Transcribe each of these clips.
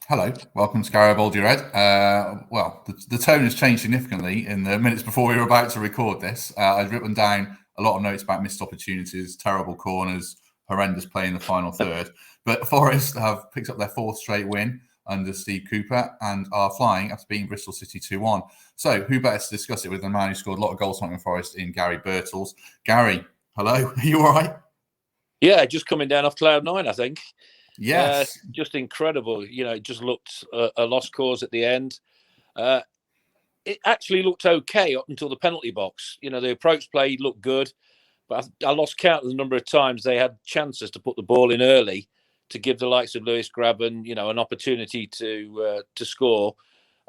Hello, welcome to Garibaldi Red. The tone has changed significantly in the minutes before we were about to record this. I'd written down a lot of notes about missed opportunities, terrible corners, horrendous play in the final third. But Forest have picked up their fourth straight win under Steve Cooper and are flying after beating Bristol City 2-1. So who better to discuss it with the man who scored a lot of goals for Nottingham Forest in Garry Birtles. Gary, hello, are you all right? Yeah, just coming down off cloud nine, I think. Yes. Just incredible. It just looked a lost cause at the end. It actually looked okay up until the penalty box. The approach play looked good, but I lost count of the number of times they had chances to put the ball in early to give the likes of Lewis Grabban, an opportunity to score.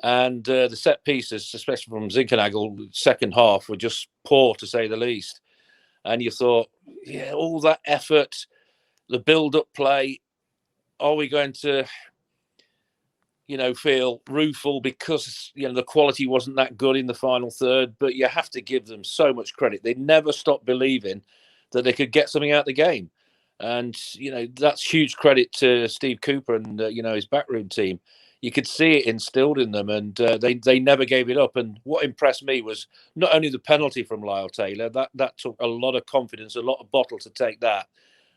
And the set pieces, especially from Zinkernagel, second half, were just poor, to say the least. And you thought, all that effort, the build-up play, are we going to, feel rueful because, the quality wasn't that good in the final third? But you have to give them so much credit. They never stopped believing that they could get something out of the game. And, that's huge credit to Steve Cooper and, his backroom team. You could see it instilled in them, and they never gave it up. And what impressed me was not only the penalty from Lyle Taylor, that took a lot of confidence, a lot of bottle to take that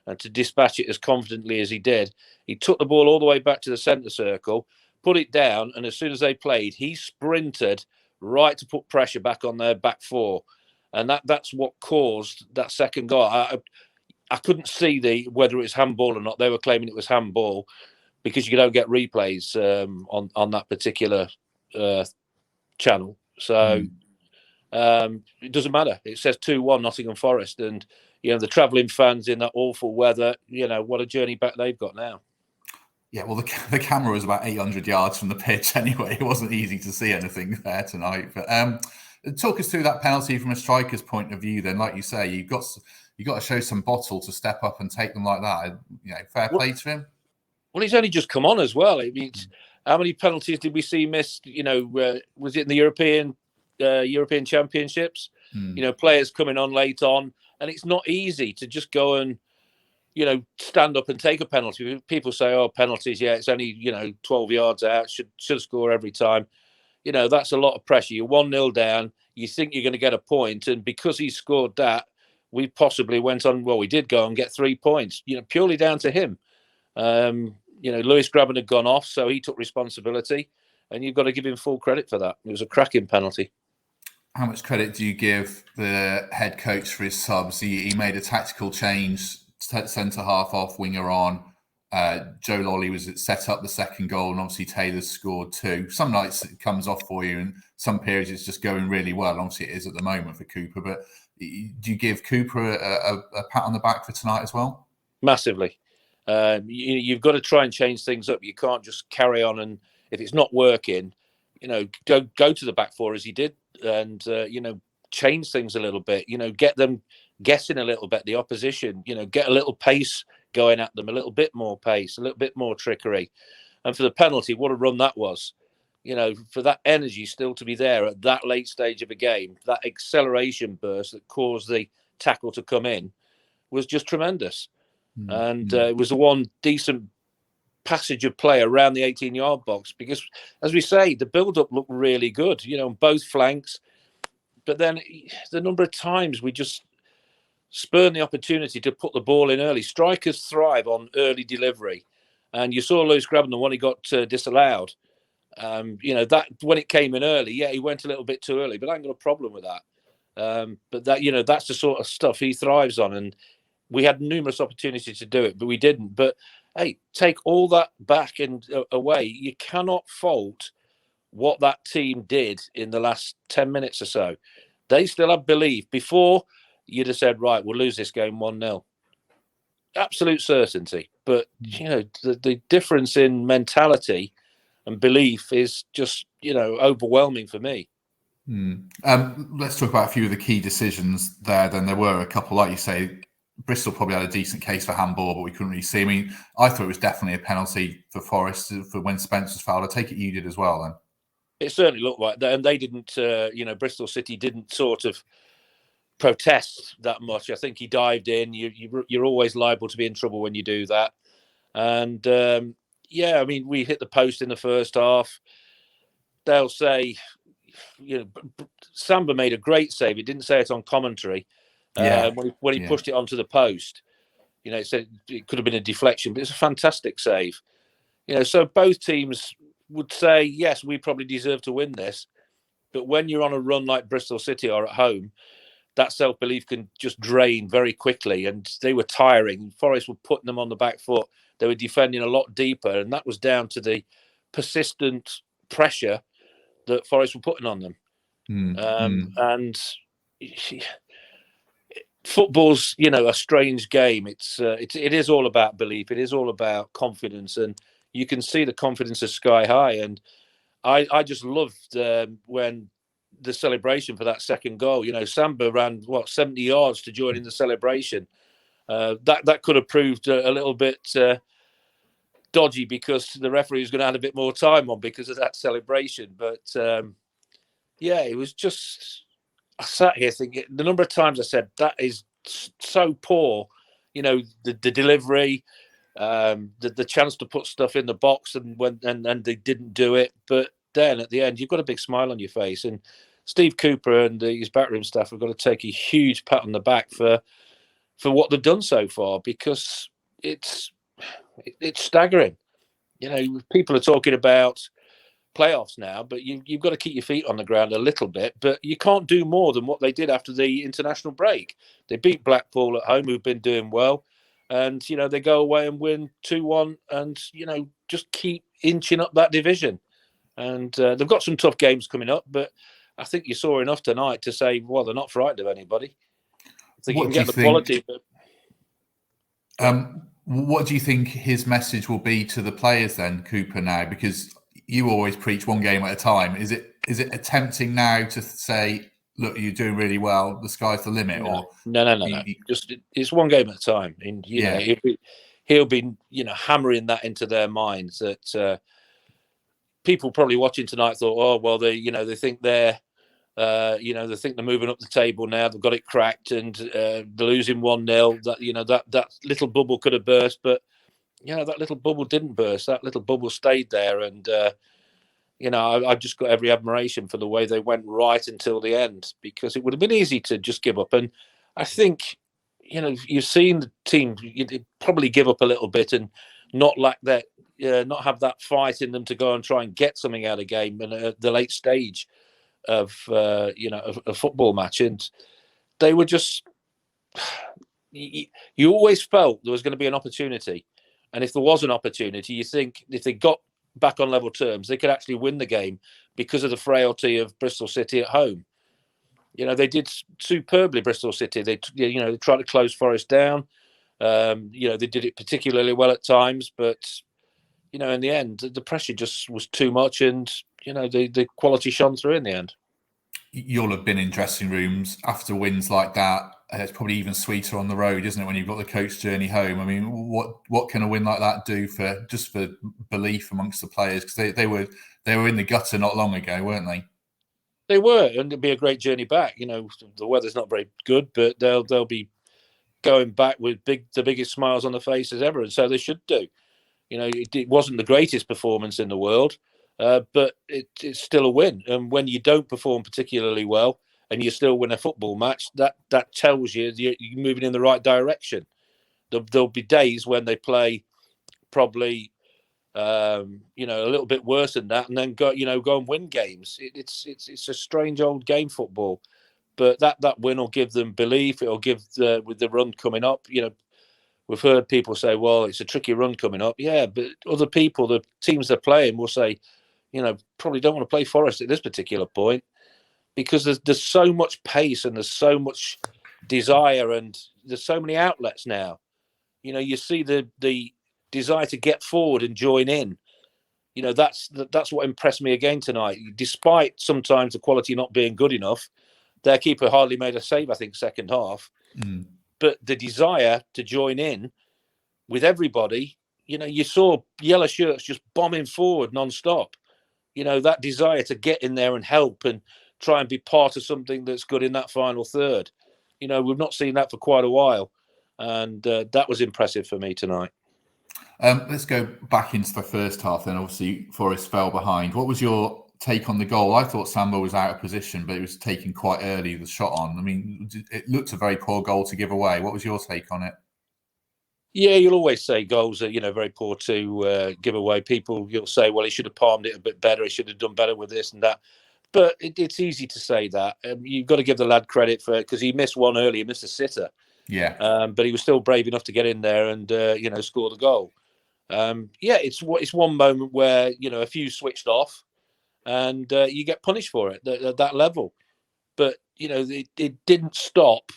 and to dispatch it as confidently as he did. He took the ball all the way back to the centre circle, put it down, and as soon as they played, he sprinted right to put pressure back on their back four. And that's what caused that second goal. I couldn't see whether it was handball or not. They were claiming it was handball because you don't get replays on that particular channel. So it doesn't matter. It says 2-1 Nottingham Forest, and the travelling fans in that awful weather. What a journey back they've got now. Yeah, well, the camera was about 800 yards from the pitch anyway. It wasn't easy to see anything there tonight. But talk us through that penalty from a striker's point of view. Then, like you say, you got to show some bottle to step up and take them like that. Fair play to him. Well, he's only just come on as well. I mean, how many penalties did we see missed? Was it in the European Championships? Players coming on late on, and it's not easy to just go and stand up and take a penalty. People say, "Oh, penalties, yeah, it's only 12 yards out. Should score every time." That's a lot of pressure. You're 1-0 down. You think you're going to get a point, and because he scored that, we possibly went on. Well, we did go and get 3 points. Purely down to him. Lewis Grabban had gone off, so he took responsibility, and you've got to give him full credit for that. It was a cracking penalty. How much credit do you give the head coach for his subs? He made a tactical change, centre half off, winger on. Joe Lolly was set up the second goal, and obviously Taylor scored 2. Some nights it comes off for you, and some periods it's just going really well. Obviously, it is at the moment for Cooper. But do you give Cooper a pat on the back for tonight as well? Massively. You've got to try and change things up. You can't just carry on, and if it's not working, go to the back four as he did, and change things a little bit. Get them guessing a little bit, the opposition. Get a little pace going at them, a little bit more pace, a little bit more trickery. And for the penalty, what a run that was. For that energy still to be there at that late stage of a game, that acceleration burst that caused the tackle to come in was just tremendous. And it was the one decent passage of play around the 18-yard box because, as we say, the build-up looked really good, on both flanks. But then the number of times we just spurn the opportunity to put the ball in early. Strikers thrive on early delivery. And you saw Lewis Grabban, the one he got disallowed. That when it came in early, he went a little bit too early, but I ain't got a problem with that. But that, that's the sort of stuff he thrives on. And we had numerous opportunities to do it, but we didn't. But hey, take all that back and away. You cannot fault what that team did in the last 10 minutes or so. They still have belief. Before, you'd have said, right, we'll lose this game 1-0. Absolute certainty. But, the difference in mentality and belief is just, overwhelming for me. Let's talk about a few of the key decisions there. Then there were a couple, like you say, Bristol probably had a decent case for handball, but we couldn't really see. I mean, I thought it was definitely a penalty for Forest for when Spencer's fouled. I take it you did as well then. It certainly looked like that. And they didn't, Bristol City didn't sort of protest that much. I think he dived in. You're always liable to be in trouble when you do that. And, Yeah, I mean, we hit the post in the first half. They'll say, Samba made a great save. He didn't say it on commentary when he pushed it onto the post. It said it could have been a deflection, but it's a fantastic save. So both teams would say, yes, we probably deserve to win this. But when you're on a run like Bristol City are at home, that self-belief can just drain very quickly. And they were tiring. Forest were putting them on the back foot. They were defending a lot deeper. And that was down to the persistent pressure that Forest were putting on them. And football's, a strange game. It is all about belief. It is all about confidence. And you can see the confidence is sky high. And I just loved when the celebration for that second goal. Samba ran 70 yards to join in the celebration. That could have proved a little bit dodgy because the referee was going to have a bit more time on because of that celebration. But it was just. I sat here thinking the number of times I said that is so poor. The delivery, the chance to put stuff in the box, and they didn't do it. But then at the end, you've got a big smile on your face. And Steve Cooper and his backroom staff have got to take a huge pat on the back for what they've done so far, because it's staggering. People are talking about playoffs now, but you've got to keep your feet on the ground a little bit. But you can't do more than what they did after the international break. They beat Blackpool at home, who've been doing well, and they go away and win 2-1, and just keep inching up that division. And they've got some tough games coming up, but I think you saw enough tonight to say, well, they're not frightened of anybody. I think you can get the quality. What do you think his message will be to the players then, Cooper, now? Because you always preach one game at a time. Is it attempting now to say, look, you're doing really well, the sky's the limit? No. Just it's one game at a time. And he'll be hammering that into their minds that people probably watching tonight thought, oh well, they think they're they think they're moving up the table now. They've got it cracked, and they're losing 1-0. That little bubble could have burst, but that little bubble didn't burst. That little bubble stayed there, and I've just got every admiration for the way they went right until the end, because it would have been easy to just give up. And I think you've seen the team probably give up a little bit and not like that, not have that fight in them to go and try and get something out of the game and the late stage of a football match. And they were just you always felt there was going to be an opportunity, and if there was an opportunity, you think if they got back on level terms, they could actually win the game because of the frailty of Bristol City at home. They did superbly, Bristol City. They tried to close Forest down. They did it particularly well at times, but in the end, the pressure just was too much, and the quality shone through in the end. You'll have been in dressing rooms after wins like that. It's probably even sweeter on the road, isn't it, when you've got the coach journey home? I mean, what can a win like that do for belief amongst the players? Because they were in the gutter not long ago, weren't they? They were, and it'd be a great journey back. The weather's not very good, but they'll be going back with the biggest smiles on their faces ever, and so they should do. It wasn't the greatest performance in the world, but it's still a win. And when you don't perform particularly well and you still win a football match, that tells you you're moving in the right direction. There'll be days when they play probably a little bit worse than that, and then go and win games. It's a strange old game, football, but that win will give them belief. It'll give with the run coming up. We've heard people say, well, it's a tricky run coming up. Yeah, but other people, the teams they're playing, will say, probably don't want to play Forest at this particular point, because there's so much pace and there's so much desire and there's so many outlets now. You see the desire to get forward and join in. That's what impressed me again tonight. Despite sometimes the quality not being good enough, their keeper hardly made a save, I think, second half. But the desire to join in with everybody, you saw yellow shirts just bombing forward non-stop. That desire to get in there and help and try and be part of something that's good in that final third. We've not seen that for quite a while. And that was impressive for me tonight. Let's go back into the first half then. Obviously, Forest fell behind. What was your take on the goal? I thought Samba was out of position, but it was taken quite early, the shot on. I mean, it looked a very poor goal to give away. What was your take on it? Yeah, you'll always say goals are, very poor to give away. You'll say, well, he should have palmed it a bit better. He should have done better with this and that. But it's easy to say that. You've got to give the lad credit for it, because he missed one early. He missed a sitter. Yeah. But he was still brave enough to get in there and, score the goal. It's one moment where, a few switched off and you get punished for it at that level. But, it didn't stop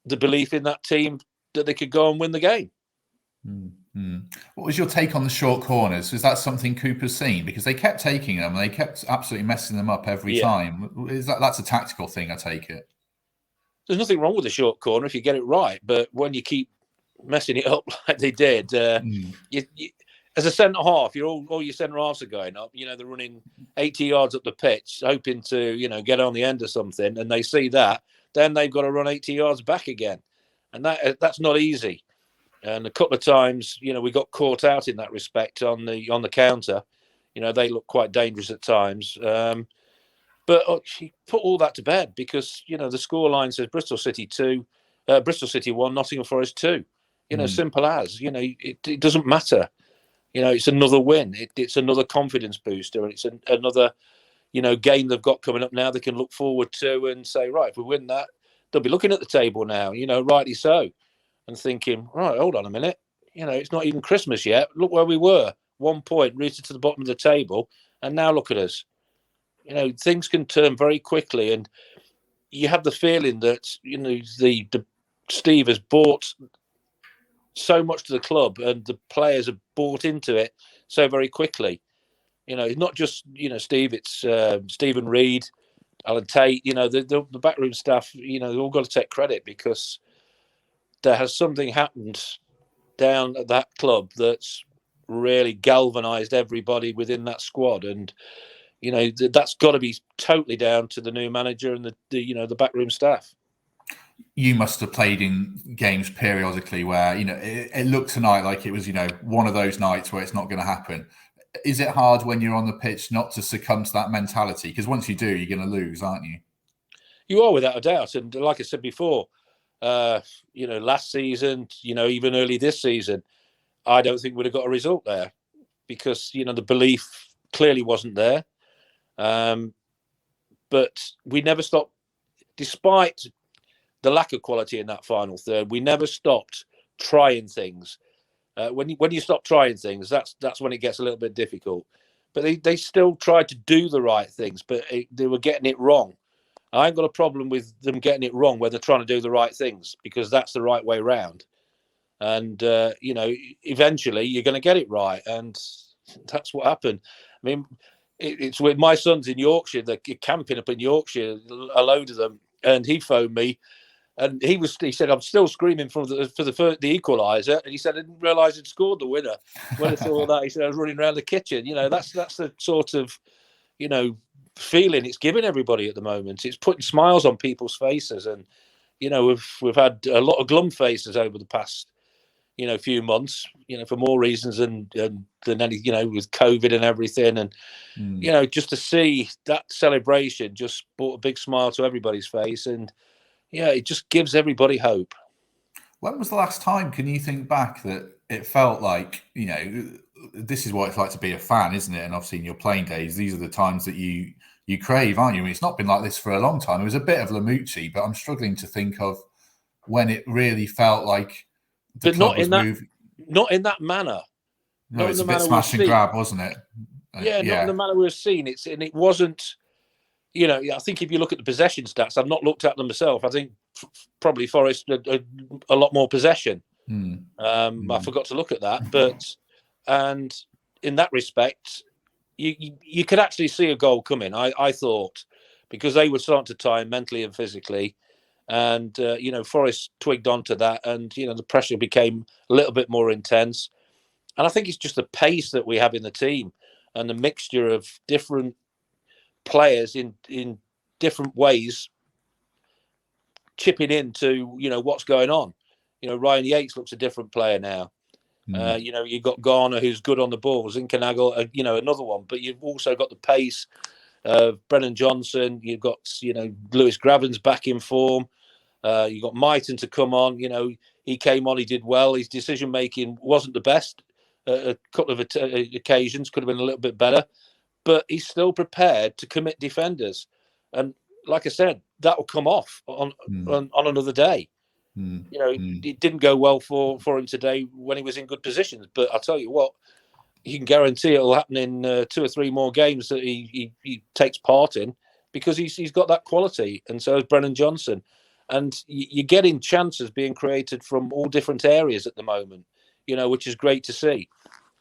the belief in that team that they could go and win the game. Mm-hmm. What was your take on the short corners? Was that something Cooper's seen? Because they kept taking them, and they kept absolutely messing them up every time. That's a tactical thing, I take it? There's nothing wrong with the short corner if you get it right, but when you keep messing it up like they did, you, as a centre half, all your centre halves are going up. They're running 80 yards up the pitch, hoping to get on the end of something, and they see that, then they've got to run 80 yards back again, and that's not easy. And a couple of times, we got caught out in that respect on the counter. They look quite dangerous at times. But she put all that to bed, because the scoreline says Bristol City 1, Nottingham Forest 2. Simple as. It doesn't matter. It's another win. It's another confidence booster, and it's another game they've got coming up now. They can look forward to and say, right, if we win that, they'll be looking at the table now. Rightly so. And thinking, right, hold on a minute, it's not even Christmas yet. Look where we were, 1 point, rooted to the bottom of the table, and now look at us. Things can turn very quickly, and you have the feeling that the Steve has bought so much to the club, and the players have bought into it so very quickly. It's not just Steve; it's Stephen Reid, Alan Tate. The backroom staff. They've all got to take credit, because there has something happened down at that club that's really galvanised everybody within that squad, and that's got to be totally down to the new manager and the backroom staff. You must have played in games periodically where it looked tonight like it was one of those nights where it's not going to happen. Is it hard when you're on the pitch not to succumb to that mentality? Because once you do, you're going to lose, aren't you? You are, without a doubt. And like I said before, last season, even early this season, I don't think we'd have got a result there, because the belief clearly wasn't there. But we never stopped, despite the lack of quality in that final third. We never stopped trying things. When you stop trying things, that's when it gets a little bit difficult. But they still tried to do the right things, but they were getting it wrong. I ain't got a problem with them getting it wrong where they're trying to do the right things, because that's the right way round. And, eventually you're going to get it right. And that's what happened. I mean, it's with my sons in Yorkshire, they're camping up in Yorkshire, a load of them. And he phoned me, and he said, I'm still screaming for the equaliser. And he said, I didn't realise he'd scored the winner. When I saw that, he said, I was running around the kitchen. That's the sort of, feeling it's giving everybody at the moment. It's putting smiles on people's faces, and we've had a lot of glum faces over the past few months, for more reasons than any, with COVID and everything, and just to see that celebration just brought a big smile to everybody's face, and it just gives everybody hope. When was the last time, can you think back, that it felt like, this is what it's like to be a fan, isn't it? And obviously in your playing days, these are the times that you crave, aren't you? I mean, it's not been like this for a long time. It was a bit of Lamucci, but I'm struggling to think of when it really felt like the club was moving. Not in that manner. No, it's a bit smash and grab, wasn't it? Not in the manner we've seen. It wasn't. I think if you look at the possession stats, I've not looked at them myself. I think probably Forest had a lot more possession. I forgot to look at that, and in that respect, you could actually see a goal coming. I thought, because they were starting to time mentally and physically, and Forest twigged onto that, and the pressure became a little bit more intense. And I think it's just the pace that we have in the team, and the mixture of different players in different ways chipping into what's going on. Ryan Yates looks a different player now. You've got Garner, who's good on the ball, Zinkernagel, another one. But you've also got the pace of Brennan Johnson. You've got, Lewis Graven's back in form. You've got Mighton to come on. He came on, he did well. His decision making wasn't the best. A couple of occasions could have been a little bit better, but he's still prepared to commit defenders. And like I said, that will come off on another day. It didn't go well for him today when he was in good positions. But I'll tell you what, you can guarantee it'll happen in 2 or 3 more games that he takes part in, because he's got that quality, and so is Brennan Johnson. And you're getting chances being created from all different areas at the moment, which is great to see.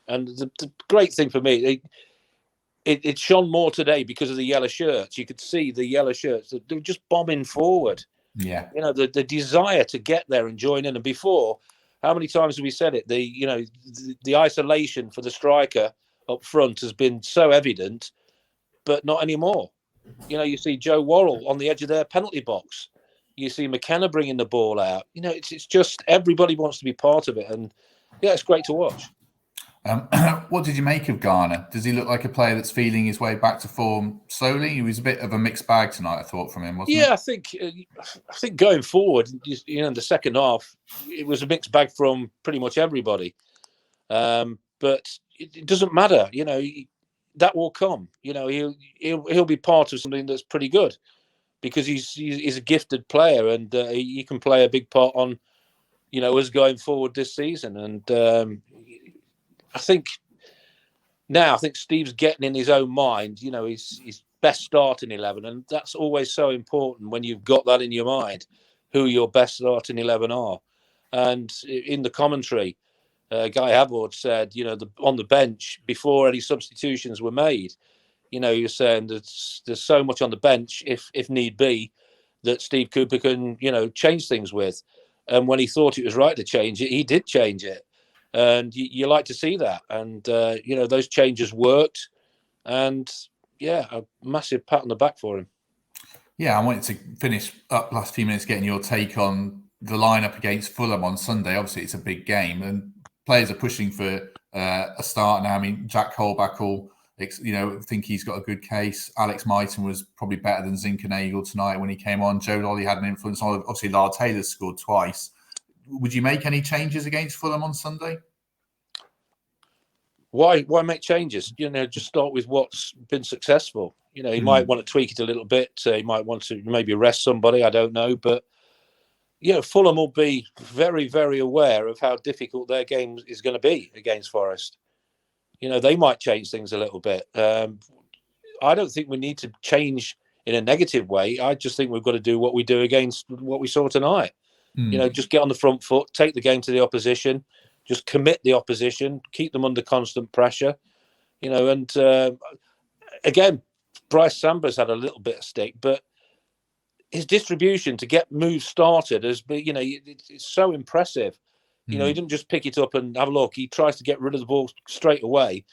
And the great thing for me, it shone more today because of the yellow shirts. You could see the yellow shirts. They were just bombing forward. Yeah. The desire to get there and join in. And before, how many times have we said it? The isolation for the striker up front has been so evident, but not anymore. You see Joe Worrell on the edge of their penalty box. You see McKenna bringing the ball out. It's just everybody wants to be part of it. And yeah, it's great to watch. What did you make of Garner? Does he look like a player that's feeling his way back to form slowly? He was a bit of a mixed bag tonight, I thought, from him, wasn't it? Yeah, I think going forward, in the second half, it was a mixed bag from pretty much everybody. But it doesn't matter, that will come. He'll be part of something that's pretty good, because he's a gifted player, and he can play a big part on, us going forward this season. And I think Steve's getting in his own mind, his best starting 11. And that's always so important when you've got that in your mind, who your best starting 11 are. And in the commentary, Guy Havard said, on the bench, before any substitutions were made, you're saying that there's so much on the bench, if need be, that Steve Cooper can, change things with. And when he thought it was right to change it, he did change it. And you like to see that. And, those changes worked. And, yeah, a massive pat on the back for him. Yeah, I wanted to finish up last few minutes getting your take on the lineup against Fulham on Sunday. Obviously, it's a big game, and players are pushing for a start now. I mean, Jack Colback think he's got a good case. Alex Mighton was probably better than Zinkernagel tonight when he came on. Joe Lolly had an influence on. Obviously, Lyle Taylor scored twice. Would you make any changes against Fulham on Sunday? Why make changes? Just start with what's been successful. He might want to tweak it a little bit. He might want to maybe rest somebody. I don't know. But, Fulham will be very, very aware of how difficult their game is going to be against Forest. They might change things a little bit. I don't think we need to change in a negative way. I just think we've got to do what we do against what we saw tonight. Just get on the front foot, take the game to the opposition, just commit the opposition, keep them under constant pressure, and again, Bryce Sambra's had a little bit of stick, but his distribution to get moves started has been, it's so impressive. He didn't just pick it up and have a look. He tries to get rid of the ball straight away,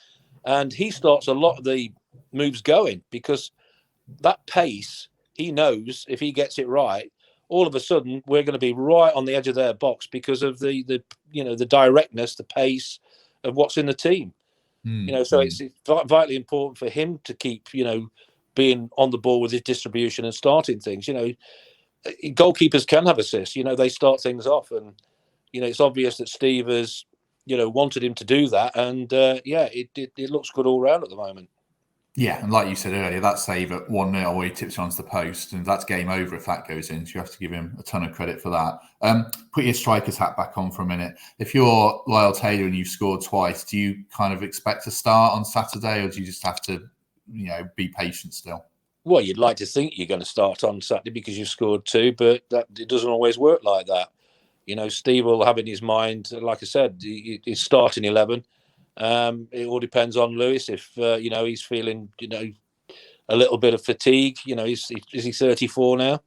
and he starts a lot of the moves going, because that pace, he knows if he gets it right, all of a sudden we're going to be right on the edge of their box because of the directness, the pace of what's in the team. So it's vitally important for him to keep, being on the ball with his distribution and starting things. Goalkeepers can have assists. They start things off, and it's obvious that Steve has, wanted him to do that, and it looks good all round at the moment. Yeah, and like you said earlier, that save at 1-0 where he tips it onto the post, and that's game over if that goes in. So you have to give him a ton of credit for that. Put your striker's hat back on for a minute. If you're Lyle Taylor and you've scored twice, do you kind of expect to start on Saturday, or do you just have to, be patient still? Well, you'd like to think you're going to start on Saturday because you've scored 2, but it doesn't always work like that. Steve will have in his mind, like I said, his starting 11. It all depends on Lewis. If he's feeling a little bit of fatigue, is he 34 now?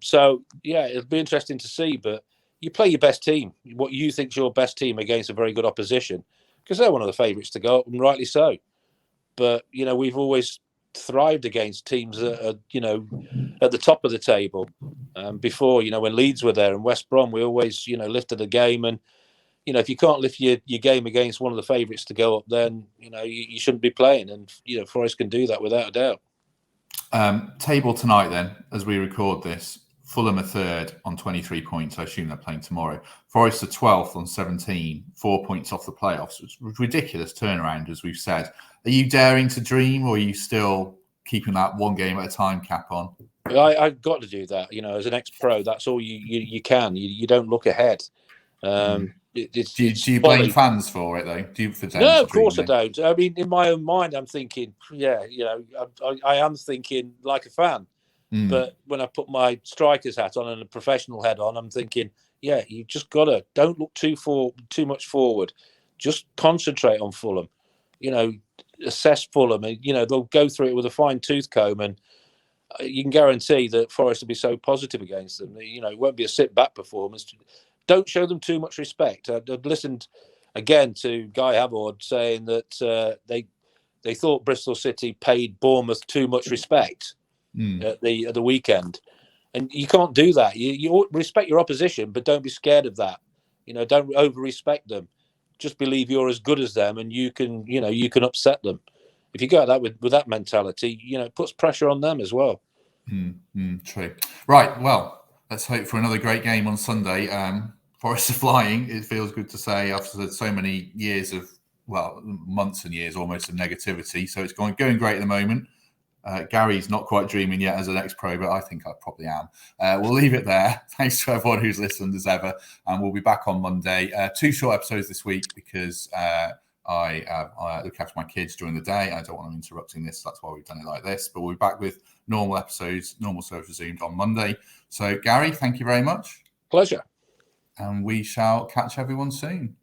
So yeah, it'll be interesting to see. But you play your best team, what you think's your best team against a very good opposition, because they're one of the favourites to go up, and rightly so. But we've always thrived against teams that are at the top of the table. Before, when Leeds were there and West Brom, we always lifted the game, and if you can't lift your game against one of the favourites to go up, then you shouldn't be playing. And Forest can do that without a doubt. Table tonight, then, as we record this, Fulham are third on 23 points. I assume they're playing tomorrow. Forest are 12th on 17, 4 points off the playoffs. It's a ridiculous turnaround, as we've said. Are you daring to dream, or are you still keeping that one game at a time cap on? I've got to do that. As an ex-pro, that's all you can. You don't look ahead. Do you blame fans for it, though? No, of course I don't. I mean, in my own mind, I'm thinking, I am thinking like a fan. But when I put my striker's hat on and a professional head on, I'm thinking, you just don't look too much forward. Just concentrate on Fulham. Assess Fulham. And, they'll go through it with a fine tooth comb, and you can guarantee that Forest will be so positive against them. It won't be a sit-back performance. Don't show them too much respect. I'd listened again to Guy Havard saying that they thought Bristol City paid Bournemouth too much respect at the weekend, and you can't do that. You respect your opposition, but don't be scared of that. Don't over-respect them. Just believe you're as good as them, and you can upset them. If you go at that with that mentality, it puts pressure on them as well. True. Right. Well, let's hope for another great game on Sunday. Forest are flying. It feels good to say after so many years of, months and years almost of negativity. So it's going great at the moment. Gary's not quite dreaming yet as an ex-pro, but I think I probably am. We'll leave it there. Thanks to everyone who's listened as ever. And we'll be back on Monday. 2 short episodes this week because I look after my kids during the day. I don't want them interrupting this. That's why we've done it like this. But we'll be back with normal episodes, normal service resumed on Monday. So, Garry, thank you very much. Pleasure. And we shall catch everyone soon.